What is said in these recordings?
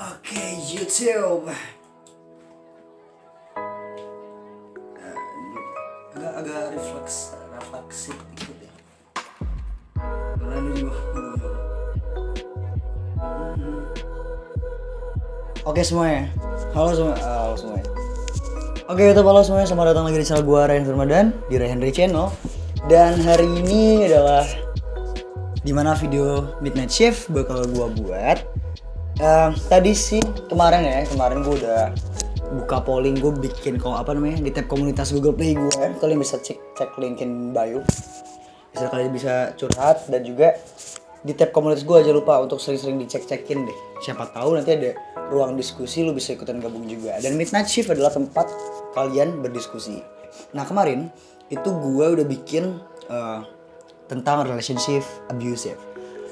Oke, YouTube. Agak refleksif dikit ya. Karena ini juga. Oke semuanya, halo semuanya. Oke YouTube, halo semuanya, selamat datang lagi di channel gua Ryan Firmadan di Ryan Henry Channel. Dan hari ini adalah dimana video Midnight Shift bakal gua buat. Tadi sih kemarin gue udah buka polling, gue bikin di tab komunitas Google Play gue. Kalian bisa cek link in bio. Kalian bisa curhat, dan juga di tab komunitas gue aja lupa untuk sering-sering dicek-cekin deh. Siapa tahu nanti ada ruang diskusi, lu bisa ikutan gabung juga. Dan Midnight Shift adalah tempat kalian berdiskusi. Nah kemarin itu gue udah bikin tentang relationship abusive.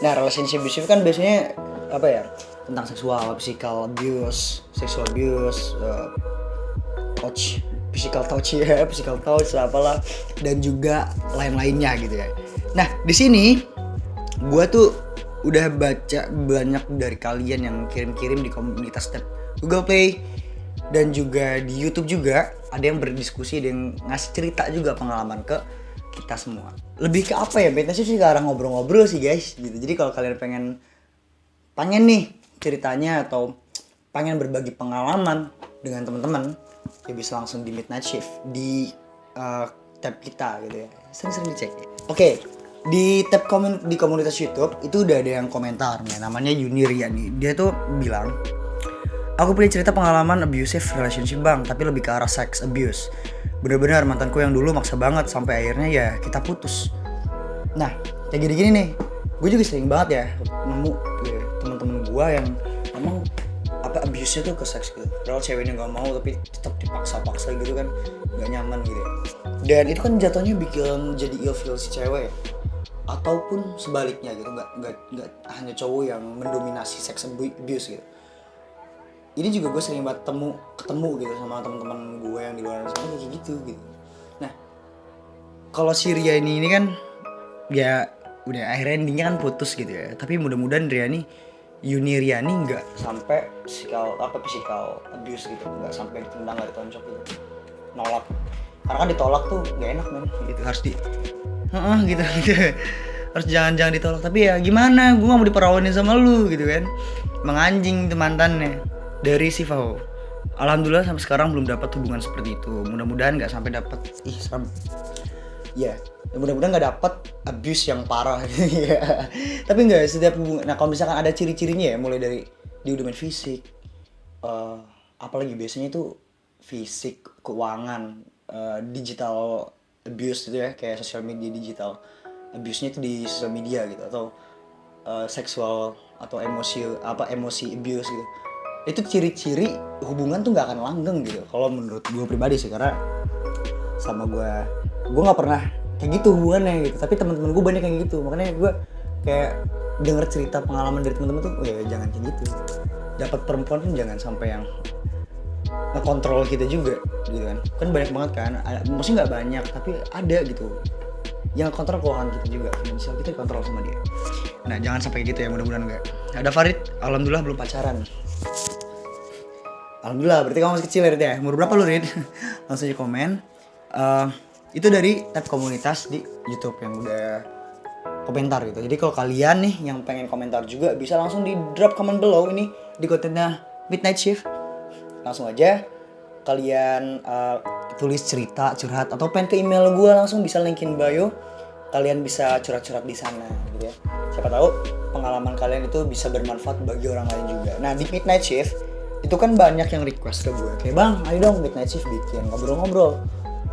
Nah relationship abusive kan biasanya apa ya, tentang seksual, physical abuse, sexual abuse, physical touch, apalah, dan juga lain-lainnya gitu ya. Nah di sini gue tuh udah baca banyak dari kalian yang kirim-kirim di komunitas tab Google Play dan juga di YouTube juga, ada yang berdiskusi dan ngasih cerita juga pengalaman ke kita semua. Lebih ke apa ya? Biasanya sih sekarang ngobrol-ngobrol sih guys gitu. Jadi kalau kalian pengen nih ceritanya atau pengen berbagi pengalaman dengan teman-teman, ya bisa langsung di Midnight Shift di tab kita gitu ya. Sering-sering dicek ya. Oke, di tab di komunitas YouTube itu udah ada yang komentar nih, namanya Yuni Riani. Dia tuh bilang, "Aku punya cerita pengalaman abusive relationship bang, tapi lebih ke arah sex abuse. Bener-bener mantanku yang dulu maksa banget sampai akhirnya ya kita putus." Nah, kayak gini-gini nih, gue juga sering banget ya nemu ya, teman-teman gue yang emang abuse-nya tuh ke seks gitu. Padahal ceweknya nggak mau tapi tetap dipaksa-paksa gitu kan, nggak nyaman gitu ya. Dan itu kan jatuhnya bikin jadi ilfeel si cewek ya. Ataupun sebaliknya gitu, nggak hanya cowok yang mendominasi seks abuse gitu. Ini juga gue sering banget ketemu gitu sama teman-teman gue yang di luar sana kayak gitu. Nah, kalau si Ria ini kan ya udah akhirnya endingnya kan putus gitu ya. Tapi mudah-mudahan Yuni Riani nggak sampai physical abuse gitu, nggak sampai ditendang, nggak ditonjok gitu, nolak. Karena kan ditolak tuh nggak enak men, gitu harus gitu harus jangan ditolak. Tapi ya gimana, gue nggak mau diperawanin sama lu gitu kan, menganjing tuh mantannya. Dari si Fao, alhamdulillah sampai sekarang belum dapat hubungan seperti itu. Mudah-mudahan nggak sampai dapat serem ya. Mudah-mudahan nggak dapat abuse yang parah. Tapi nggak setiap hubungan. Nah kalau misalkan ada ciri-cirinya ya, mulai dari dia udah main fisik, apalagi biasanya itu fisik, keuangan, digital abuse gitu ya, kayak social media digital abuse-nya itu di sosial media gitu, atau seksual atau emosi abuse gitu. Itu ciri-ciri hubungan tuh nggak akan langgeng gitu kalau menurut gue pribadi sih, karena sama gue nggak pernah kayak gitu hubungannya gitu, tapi teman-teman gue banyak kayak gitu. Makanya gue kayak denger cerita pengalaman dari teman-teman tuh, ya jangan kayak gitu. Dapat perempuan pun jangan sampai yang ngekontrol kita juga gitu kan banyak banget kan, maksudnya nggak banyak tapi ada gitu yang kontrol keuangan kita juga, finansial kita dikontrol sama dia. Nah jangan sampai gitu ya, mudah-mudahan enggak. Ada Farid, alhamdulillah belum pacaran. Alhamdulillah, berarti kamu masih kecil ya. Umur berapa lu, Rid? Langsung aja komen. Itu dari tab komunitas di YouTube yang udah komentar gitu. Jadi kalau kalian nih yang pengen komentar juga, bisa langsung di drop comment below ini di kontennya Midnight Shift. Langsung aja kalian tulis cerita, curhat, atau pengen ke email gue, langsung bisa linkin bio. Kalian bisa curhat-curhat di sana gitu ya. Siapa tahu pengalaman kalian itu bisa bermanfaat bagi orang lain juga. Nah di Midnight Shift itu kan banyak yang request ke gue, kayak bang ayo dong Midnight Shift bikin ngobrol-ngobrol.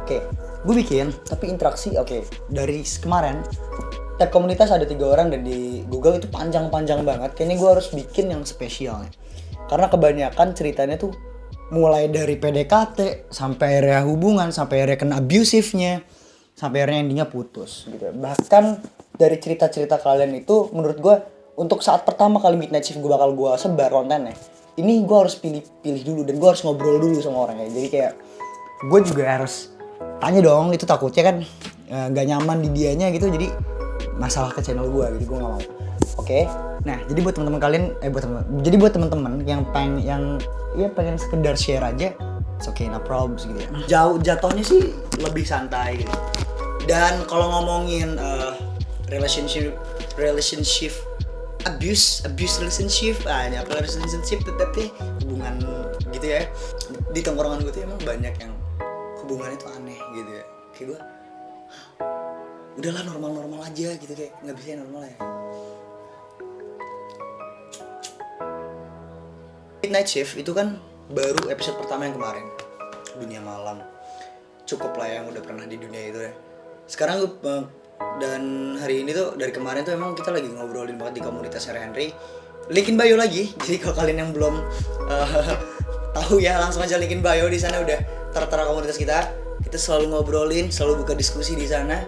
Oke, gue bikin, tapi interaksi dari kemarin tab komunitas ada 3 orang, dan di Google itu panjang-panjang banget. Kayaknya gue harus bikin yang spesial nih, karena kebanyakan ceritanya tuh mulai dari PDKT sampai area hubungan, sampai area kena abusive-nya, sampai area endingnya putus gitu. Bahkan dari cerita-cerita kalian itu menurut gue, untuk saat pertama kali Midnight Shift gue bakal gue sebar kontennya, ini gue harus pilih dulu, dan gue harus ngobrol dulu sama orangnya. Jadi kayak gue juga harus tanya dong, itu takutnya kan gak nyaman di dianya gitu. Jadi masalah ke channel gue gitu, gue nggak mau. Oke. Nah, jadi buat teman-teman kalian, jadi buat teman-teman yang pengen sekedar share aja, it's okay, no problems gitu ya. Jatuhnya sih lebih santai gitu. Dan kalau ngomongin relationship abuse relationship, relationship tapi hubungan gitu ya. Di tongkrongan gue tuh emang banyak yang hubungannya tuh aneh gitu ya. Kayak gue, udahlah normal aja gitu, kayak nggak bisa normal ya. Midnight Shift itu kan baru episode pertama yang kemarin, dunia malam. Cukup lah yang udah pernah di dunia itu ya. Sekarang dan hari ini tuh, dari kemarin tuh emang kita lagi ngobrolin banget di komunitas Henry. Linkin bio lagi. Jadi kalau kalian yang belum tahu ya, langsung aja linkin bio, di sana udah tertera komunitas kita. Kita selalu ngobrolin, selalu buka diskusi di sana.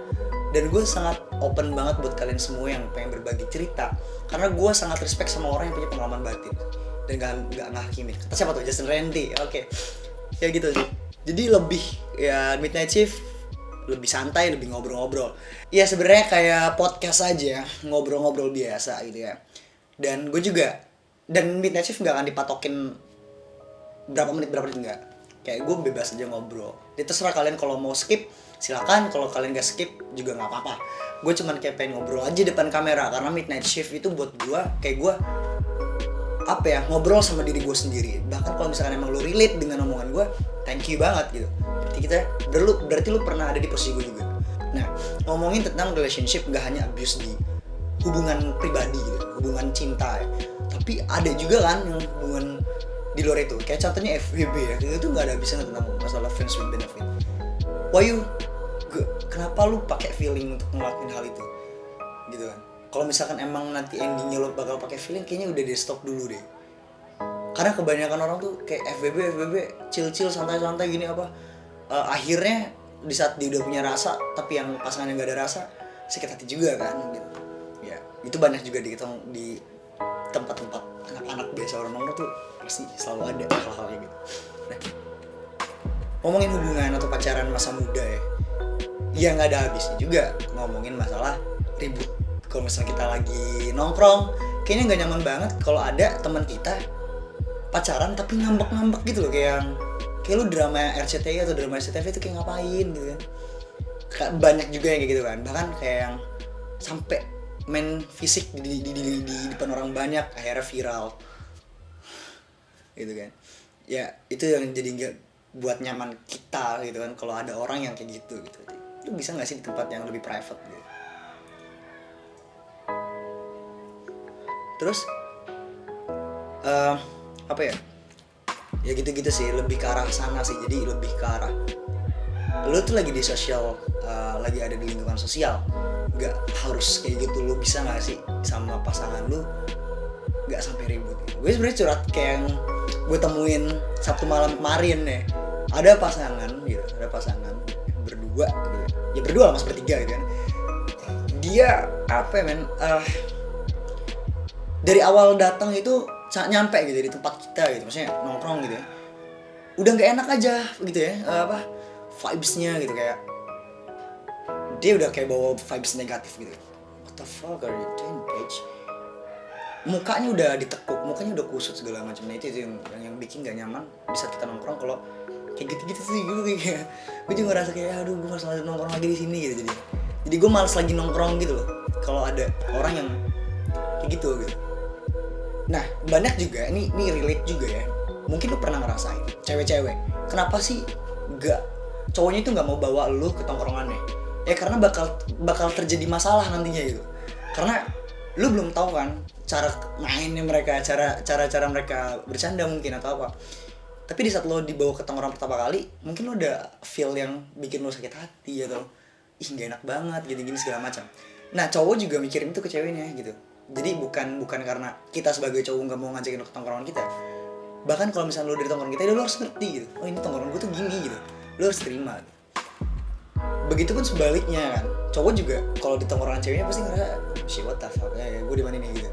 Dan gue sangat open banget buat kalian semua yang pengen berbagi cerita. Karena gue sangat respect sama orang yang punya pengalaman batin dan gak ngakimin. Kata siapa tuh? Justin Randy. Oke. Ya gitu sih. Jadi lebih ya Midnight Shift lebih santai, lebih ngobrol-ngobrol. Ya sebenarnya kayak podcast aja, ngobrol-ngobrol biasa gitu ya. Dan gue juga, dan Midnight Shift gak akan dipatokin berapa menit enggak. Kayak gue bebas aja ngobrol. Jadi terserah kalian, kalau mau skip silakan, kalau kalian gak skip juga gak apa-apa. Gue cuman kayak pengen ngobrol aja depan kamera, karena Midnight Shift itu buat gue, kayak gue ngobrol sama diri gue sendiri. Bahkan kalau misalkan emang lu relate dengan omongan gue, thank you banget gitu. Berarti lu pernah ada di posisi gue juga. Nah, ngomongin tentang relationship gak hanya abuse di hubungan pribadi gitu, hubungan cinta ya. Tapi ada juga kan yang hubungan di luar itu. Kayak contohnya FWB ya, itu gak ada habisnya tentang masalah friends with benefit. Kenapa lu pakai feeling untuk ngelakuin hal itu? Gitu kan. Kalau misalkan emang nanti endingnya lo bakal pakai feeling, kayaknya udah di stop dulu deh. Karena kebanyakan orang tuh kayak FBB chill santai gini apa, akhirnya di saat dia udah punya rasa tapi yang pasangannya gak ada rasa, sakit hati juga kan gitu. Ya itu banyak juga di tempat-tempat anak-anak biasa orang tuh pasti selalu ada hal-hal kayak gitu. Nah, ngomongin hubungan atau pacaran masa muda ya nggak ada habisnya juga ngomongin masalah ribut. Kalau misalnya kita lagi nongkrong, kayaknya nggak nyaman banget kalau ada teman kita pacaran tapi ngambek-ngambek gitu loh, kayak lu drama RCTI atau drama SCTV itu kayak ngapain gitu kan. Banyak juga yang kayak gitu kan, bahkan kayak yang sampai main fisik di depan orang banyak, akhirnya viral gitu kan. Ya itu yang jadi nggak buat nyaman kita gitu kan, kalau ada orang yang kayak gitu. Lu bisa nggak sih di tempat yang lebih private gitu. Terus apa ya gitu-gitu sih, lebih ke arah sana sih. Jadi lebih ke arah lu tuh lagi di sosial, lagi ada di lingkungan sosial, nggak harus kayak gitu. Lu bisa nggak sih sama pasangan lu nggak sampai ribut gitu. Gue sebenarnya curhat kayak yang gue temuin Sabtu malam kemarin ya. Ada pasangan berdua gitu. Ya berdua lah, mas bertiga gitu kan. Dia dari awal datang itu nyampe gitu di tempat kita gitu, maksudnya nongkrong gitu ya, udah nggak enak aja gitu ya, vibes-nya gitu, kayak dia udah kayak bawa vibes negatif gitu. What the fuck are you doing, bitch? Mukanya udah ditekuk, mukanya udah kusut segala macam. Nah itu yang bikin gak nyaman di saat kita nongkrong kalau kayak gitu-gitu sih gitu. Kayak gue juga ngerasa kayak aduh gue malas nongkrong lagi di sini gitu. Jadi gue malas lagi nongkrong gitu loh kalau ada orang yang kayak gitu. Nah banyak juga, ini relate juga ya, mungkin lu pernah ngerasain cewek-cewek kenapa sih cowoknya itu nggak mau bawa lu ke tongkrongannya ya, karena bakal terjadi masalah nantinya gitu. Karena lu belum tahu kan cara mainnya mereka, cara mereka bercanda mungkin atau apa. Tapi di saat lo dibawa ke tongkrongan pertama kali, mungkin lo ada feel yang bikin lo sakit hati atau gak enak banget gini-gini segala macam. Nah cowok juga mikirin itu ke ceweknya gitu. Jadi bukan karena kita sebagai cowok nggak mau ngajakin lo ke tongkrongan kita. Bahkan kalau misalnya lo dari tongkrongan kita, lo harus ngerti gitu. Oh ini tongkrongan gue tuh gini gitu. Lo harus terima. Begitupun sebaliknya kan. Cowok juga kalau di tongkrongan ceweknya pasti ngerasa, shit what the fuck, gue di mana ini gitu.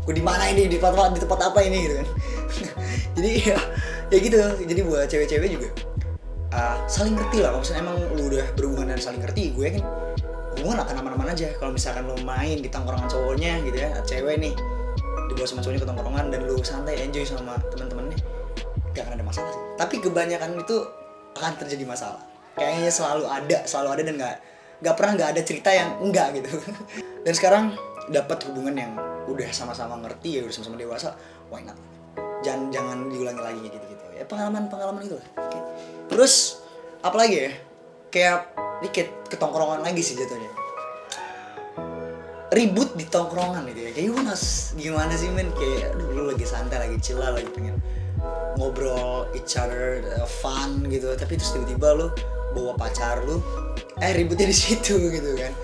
Gue di mana ini, di tempat apa ini gitu kan. Jadi ya gitu. Jadi buat cewek-cewek juga saling ngerti lah. Kalau misalnya emang lu udah berhubungan dan saling ngerti, gue yakin hubungan akan aman-aman aja. Kalau misalkan lo main di tongkrongan cowoknya gitu ya, cewek nih dibawa sama cowoknya ke tongkrongan dan lo santai enjoy sama teman-temannya, gak akan ada masalah sih. Tapi kebanyakan itu akan terjadi masalah. Kayaknya selalu ada dan nggak pernah nggak ada cerita yang enggak gitu. Dan sekarang dapat hubungan yang udah sama-sama ngerti ya, udah sama-sama dewasa, why not? Jangan diulangi lagi gitu ya, pengalaman itu lah. Okay. Terus apalagi ya, kayak dikit ketongkrongan lagi sih jatuhnya, ribut di tongkrongan gitu ya. Kayak gimana sih men, kayak aduh, lu lagi santai, lagi chill, lagi pengen ngobrol each other, fun gitu, tapi terus tiba-tiba lu bawa pacar lu, ributnya di situ gitu kan,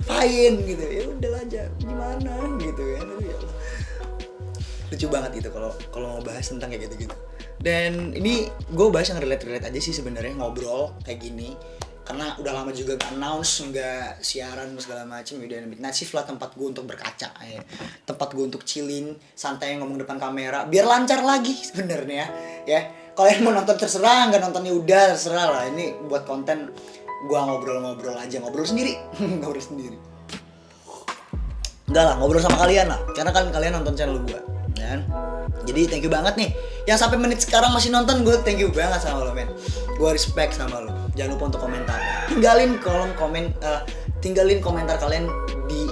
fine gitu, ya udahlah aja gimana gitu kan. Ya Allah, lucu banget gitu kalau mau bahas tentang kayak gitu. Dan ini gue bahas yang relate aja sih sebenarnya, ngobrol kayak gini karena udah lama juga gak announce, gak siaran segala macem. Udah Midnight Shift lah tempat gue untuk berkaca ya, tempat gue untuk chilling santai ngomong depan kamera biar lancar lagi sebenarnya ya. Kalian mau nonton terserah, nggak nontonnya udah terserah lah. Ini buat konten gue ngobrol aja, ngobrol sendiri ngobrol sendiri. Enggak lah, ngobrol sama kalian lah, karena kan kalian nonton channel gue kan. Jadi thank you banget nih yang sampai menit sekarang masih nonton. Gue thank you banget sama lo men, gue respect sama lo. Jangan lupa untuk komentar, tinggalin tinggalin komentar kalian di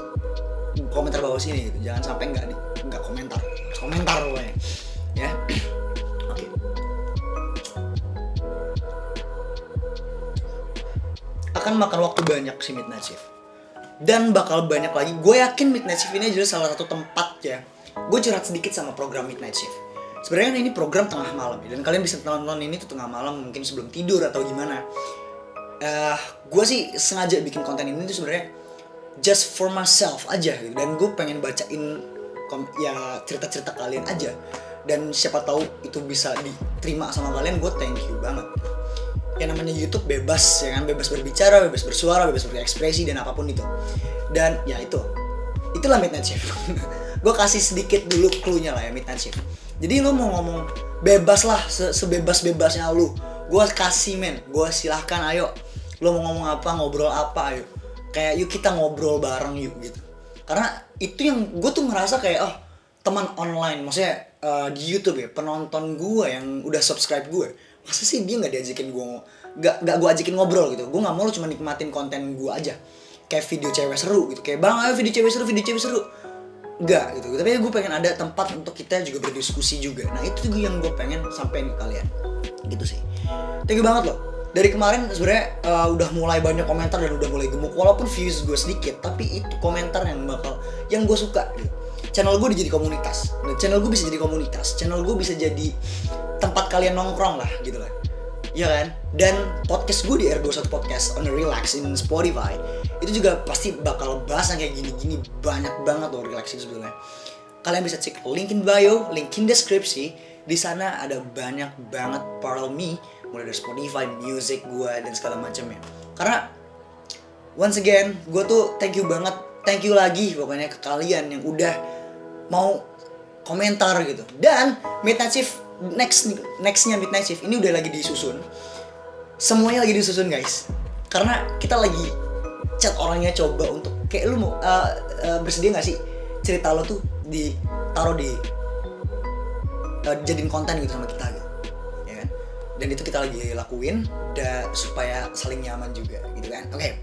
komentar bawah sini gitu. Jangan sampai nggak komentar pokoknya ya. Oke. Akan makan waktu banyak si Midnight Shift, dan bakal banyak lagi. Gue yakin Midnight Shift ini adalah salah satu tempat ya. Gue curhat sedikit sama program Midnight Shift. Sebenarnya ini program tengah malam ya, dan kalian bisa nonton ini tuh tengah malam, mungkin sebelum tidur atau gimana. Gue sih sengaja bikin konten ini tuh sebenarnya just for myself aja gitu, dan gue pengen bacain ya cerita-cerita kalian aja, dan siapa tahu itu bisa diterima sama kalian. Gue thank you banget. Yang namanya YouTube bebas ya kan, bebas berbicara, bebas bersuara, bebas berekspresi dan apapun itu. Dan ya itulah Midnight Shift. Gue kasih sedikit dulu clue-nya lah ya Midnight Shift. Jadi lu mau ngomong bebas lah, sebebas-bebasnya lu. Gue kasih men, gue silahkan, ayo. Lu mau ngomong apa, ngobrol apa, ayo. Kayak yuk kita ngobrol bareng yuk gitu. Karena itu yang gue tuh ngerasa kayak teman online, maksudnya di YouTube ya, penonton gue yang udah subscribe gue, masa sih dia nggak diajakin gue, nggak gue ajakin ngobrol gitu. Gue nggak mau lu cuma nikmatin konten gue aja, kayak video cewek seru gitu, kayak bang ayo video cewek seru, enggak gitu. Tapi gue pengen ada tempat untuk kita juga berdiskusi juga. Nah itu tuh yang gue pengen sampein ke kalian gitu sih. Thank you banget loh. Dari kemarin sebenarnya udah mulai banyak komentar dan udah mulai gemuk, walaupun views gue sedikit, tapi itu komentar yang gue suka gitu. Channel gue jadi komunitas, dan channel gue bisa jadi komunitas, channel gue bisa jadi tempat kalian nongkrong lah gitu lah, ya kan. Dan podcast gue di R21 Podcast on the Relax in Spotify itu juga pasti bakal bahas yang kayak gini-gini, banyak banget loh relaxing sebetulnya. Kalian bisa cek link in bio, link in deskripsi. Di sana ada banyak banget part of me, mulai dari Spotify, music gue dan segala macamnya. Karena once again gue tuh thank you banget, thank you lagi pokoknya ke kalian yang udah mau komentar gitu. Dan Midnight Shift nextnya Midnight Shift ini udah lagi disusun, semuanya lagi disusun guys. Karena kita lagi chat orangnya, coba untuk kayak lu mau bersedia nggak sih cerita lo tuh ditaruh di jadiin konten gitu sama kita gitu, ya kan? Dan itu kita lagi lakuin supaya saling nyaman juga gitu kan. Oke.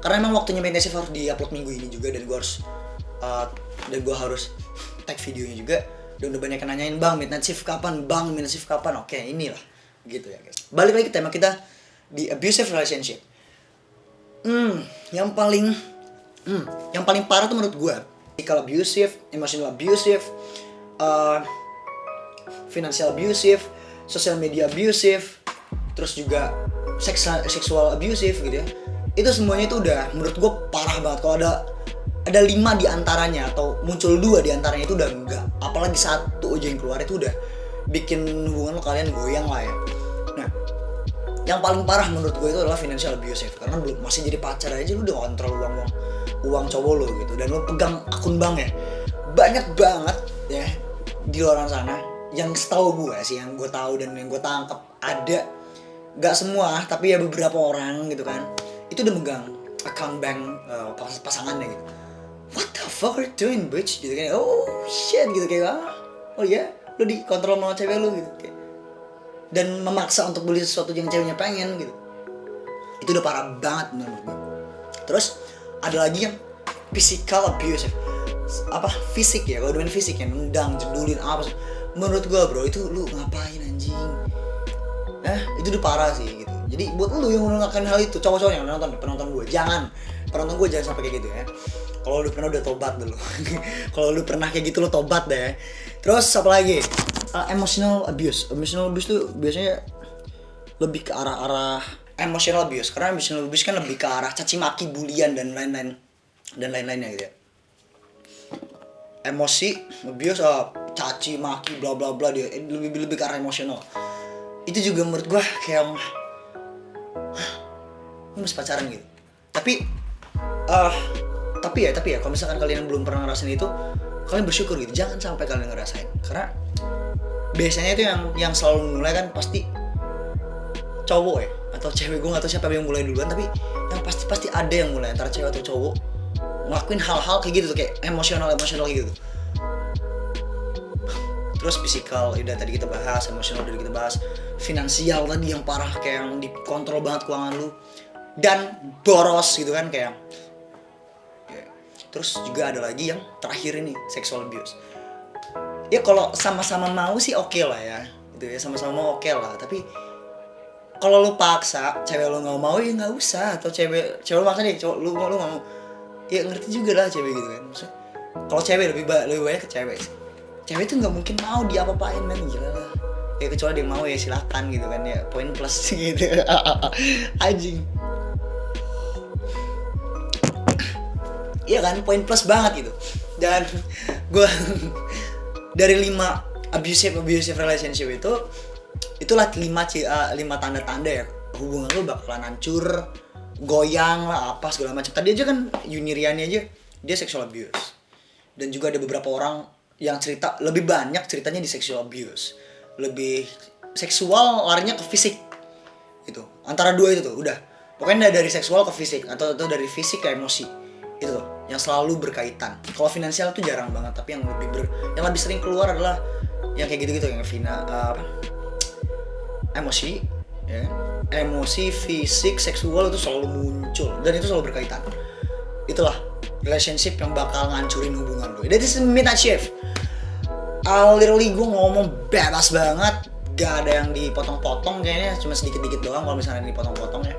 Karena emang waktunya Midnight Shift harus diupload minggu ini juga, dan gue harus tag videonya juga. Dan udah banyak yang nanyain, bang Midnight Shift kapan, bang Midnight Shift kapan. Oke, inilah gitu ya guys. Balik lagi ke tema kita di abusive relationship. Yang paling parah tuh menurut gue physical abusive, emotional abusive, financial abusive, social media abusive, terus juga sexual abusive gitu ya. Itu semuanya itu udah menurut gue parah banget. Kalau ada 5 diantaranya atau muncul 2 diantaranya itu udah enggak, apalagi 1 aja yang keluar itu udah bikin hubungan lo kalian goyang lah ya. Nah, yang paling parah menurut gue itu adalah financial abusive, karena belum masih jadi pacar aja lu udah kontrol uang cowok lo gitu, dan lo pegang akun bank ya. Banyak banget ya di luar sana yang setahu gue sih, yang gue tahu dan yang gue tangkap, ada, nggak semua tapi ya beberapa orang gitu kan, itu udah megang account bank pasangannya gitu. What the fuck are you doing bitch gitu kan, oh shit gitu kayak oh ya lu dikontrol sama cewek lu gitu kayak. Dan memaksa untuk beli sesuatu yang ceweknya pengen gitu, itu udah parah banget menurut gue. Terus ada lagi yang physical abuse, fisik ya, kalau main fisik ya, nendang, jendulin apa, menurut gue bro itu lu ngapain anjing, itu udah parah sih gitu. Jadi buat lu yang melakukan hal itu, cowok-cowok yang penonton gue jangan sampai kayak gitu ya. Kalau lu pernah udah tobat dulu. Kalau lu pernah kayak gitu lu tobat deh. Terus apa lagi? Emotional abuse tuh biasanya lebih ke arah emotional abuse, karena emotional abuse kan lebih ke arah caci maki, bulian dan lain-lainnya gitu ya. Emosi abuse caci maki bla bla bla, dia lebih ke arah emosional. Itu juga menurut gua kayak lu masih pacaran gitu. Tapi ya kalau misalkan kalian belum pernah ngerasain itu, kalian bersyukur gitu, jangan sampai kalian ngerasain. Karena biasanya itu yang selalu mulai kan pasti cowok ya atau cewek. Gue gak tau siapa yang mulai duluan, tapi yang pasti ada yang mulai antara cewek atau cowok ngelakuin hal-hal kayak gitu tuh, kayak emosional gitu. Terus physical udah tadi kita bahas, emosional udah kita bahas, finansial tadi yang parah kayak yang dikontrol banget keuangan lu, dan boros gitu kan kayak. Terus juga ada lagi yang terakhir ini, sexual abuse. Ya kalau sama-sama mau sih oke lah ya, gitu ya, sama-sama mau oke lah. Tapi kalau lu paksa cewek lu nggak mau ya nggak usah, atau cewek lu maksa nih cowok lu nggak mau, ya ngerti juga lah cewek gitu kan. Maksudnya kalau cewek lebih banyak ke cewek sih. Cewek tuh nggak mungkin mau diapa-apain men, gila lah. Ya kecuali dia mau ya silakan gitu kan ya, poin plus gitu. Anjing. Iya kan, poin plus banget gitu. Dan gue dari 5 abusive relationship itulah 5 tanda-tanda ya hubungan lu bakalan hancur, goyang lah apa segala macam. Tadi aja kan Yuniriani aja dia sexual abuse. Dan juga ada beberapa orang yang cerita lebih banyak ceritanya di sexual abuse. Lebih seksual larinya ke fisik. Gitu. Antara dua itu tuh udah. Pokoknya dari seksual ke fisik atau dari fisik ke emosi. Itu tuh yang selalu berkaitan. Kalau finansial tuh jarang banget, tapi yang lebih sering keluar adalah yang kayak gitu-gitu, yang emosi, ya. Emosi, fisik, seksual itu selalu muncul dan itu selalu berkaitan. Itulah relationship yang bakal ngancurin hubungan lo. That is Midnight Shift. Literally gue ngomong bebas banget, gak ada yang dipotong-potong kayaknya, cuma sedikit-dikit doang kalau misalnya dipotong-potong ya.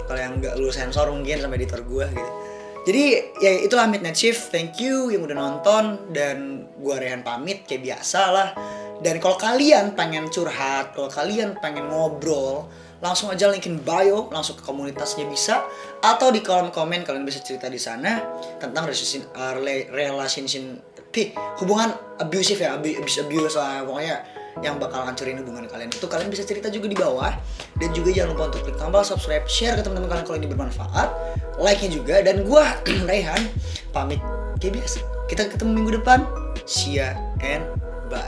Kalau yang gak lu sensor mungkin sama editor gue gitu. Jadi ya itulah Midnight Shift. Thank you yang udah nonton, dan gue Rehan pamit kayak biasa lah. Dan kalau kalian pengen curhat, kalau kalian pengen ngobrol, langsung aja linkin bio, langsung ke komunitasnya bisa, atau di kolom komen kalian bisa cerita di sana tentang hubungan abusive ya, abuse lah pokoknya yang bakal ngancurin hubungan kalian. Itu kalian bisa cerita juga di bawah. Dan juga jangan lupa untuk klik tombol subscribe, share ke teman-teman kalian kalau ini bermanfaat, like-nya juga. Dan gua Rehan pamit kayak biasa. Kita ketemu minggu depan. See ya and bye.